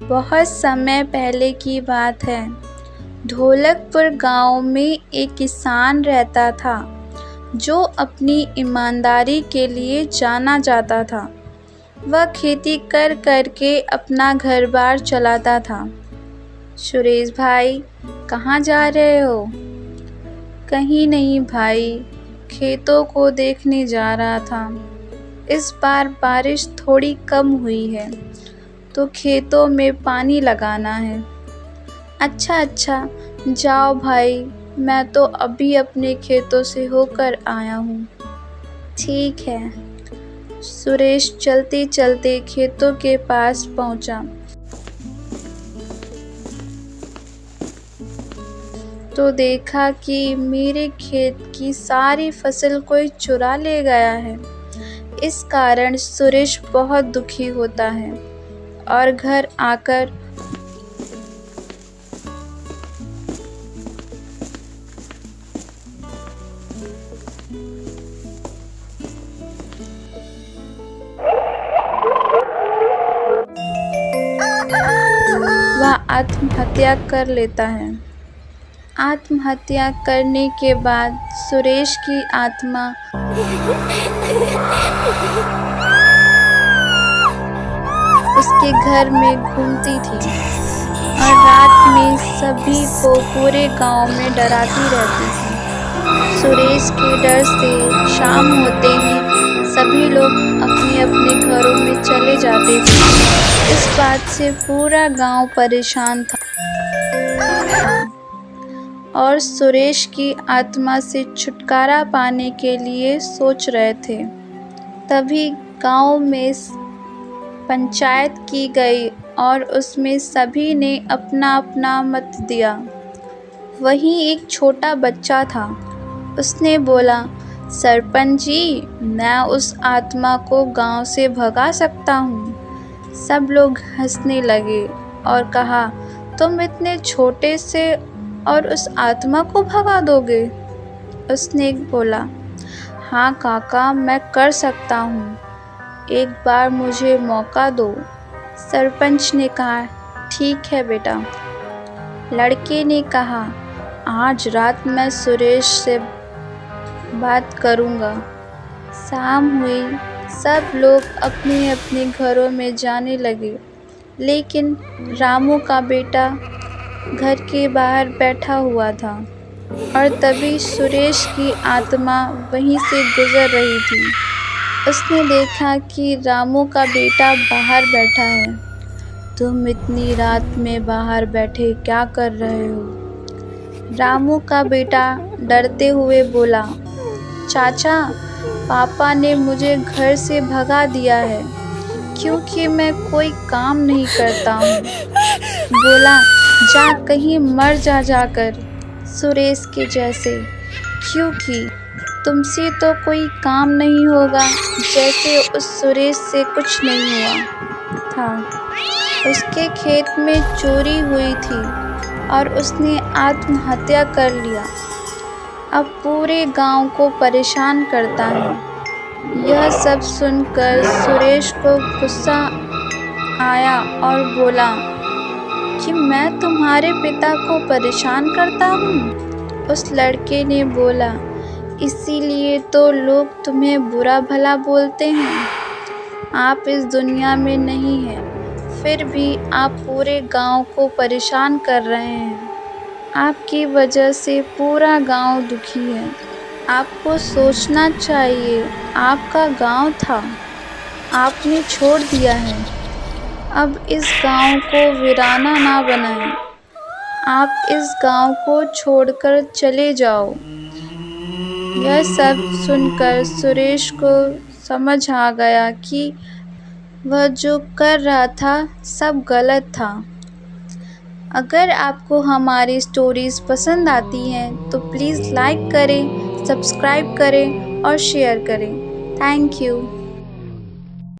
बहुत समय पहले की बात है। ढोलकपुर गांव में एक किसान रहता था जो अपनी ईमानदारी के लिए जाना जाता था। वह खेती कर कर के अपना घर-बार चलाता था। सुरेश भाई, कहाँ जा रहे हो? कहीं नहीं भाई, खेतों को देखने जा रहा था। इस बार बारिश थोड़ी कम हुई है तो खेतों में पानी लगाना है। अच्छा, जाओ भाई, मैं तो अभी अपने खेतों से होकर आया हूँ। ठीक है। सुरेश चलते चलते खेतों के पास पहुँचा तो देखा कि मेरे खेत की सारी फसल कोई चुरा ले गया है। इस कारण सुरेश बहुत दुखी होता है और घर आकर वह आत्महत्या कर लेता है। आत्महत्या करने के बाद सुरेश की आत्मा उसके घर में घूमती थी और रात में सभी को पूरे गांव में डराती रहती थी। सुरेश के डर से शाम होते ही सभी लोग अपने अपने घरों में चले जाते थे। इस बात से पूरा गांव परेशान था और सुरेश की आत्मा से छुटकारा पाने के लिए सोच रहे थे। तभी गांव में पंचायत की गई और उसमें सभी ने अपना अपना मत दिया। वहीं एक छोटा बच्चा था। उसने बोला, सरपंच जी, मैं उस आत्मा को गांव से भगा सकता हूँ। सब लोग हंसने लगे और कहा, तुम इतने छोटे से और उस आत्मा को भगा दोगे? उसने बोला, हाँ काका, मैं कर सकता हूँ, एक बार मुझे मौका दो। सरपंच ने कहा, ठीक है बेटा। लड़के ने कहा, आज रात मैं सुरेश से बात करूँगा। शाम हुई, सब लोग अपने अपने घरों में जाने लगे, लेकिन रामू का बेटा घर के बाहर बैठा हुआ था और तभी सुरेश की आत्मा वहीं से गुजर रही थी। उसने देखा कि रामू का बेटा बाहर बैठा है। तुम इतनी रात में बाहर बैठे क्या कर रहे हो? रामू का बेटा डरते हुए बोला, चाचा, पापा ने मुझे घर से भगा दिया है क्योंकि मैं कोई काम नहीं करता हूँ। बोला, जा कहीं मर जा जाकर सुरेश के जैसे, क्योंकि तुमसे तो कोई काम नहीं होगा जैसे उस सुरेश से कुछ नहीं हुआ था। उसके खेत में चोरी हुई थी और उसने आत्महत्या कर लिया। अब पूरे गांव को परेशान करता है। यह सब सुनकर सुरेश को गुस्सा आया और बोला कि मैं तुम्हारे पिता को परेशान करता हूँ। उस लड़के ने बोला, इसीलिए तो लोग तुम्हें बुरा भला बोलते हैं। आप इस दुनिया में नहीं हैं, फिर भी आप पूरे गांव को परेशान कर रहे हैं। आपकी वजह से पूरा गांव दुखी है। आपको सोचना चाहिए, आपका गांव था, आपने छोड़ दिया है। अब इस गांव को वीराना ना बनाएं। आप इस गांव को छोड़कर चले जाओ। यह सब सुनकर सुरेश को समझ आ गया कि वह जो कर रहा था सब गलत था। अगर आपको हमारी स्टोरीज़ पसंद आती हैं तो प्लीज़ लाइक करें, सब्सक्राइब करें और शेयर करें। Thank you.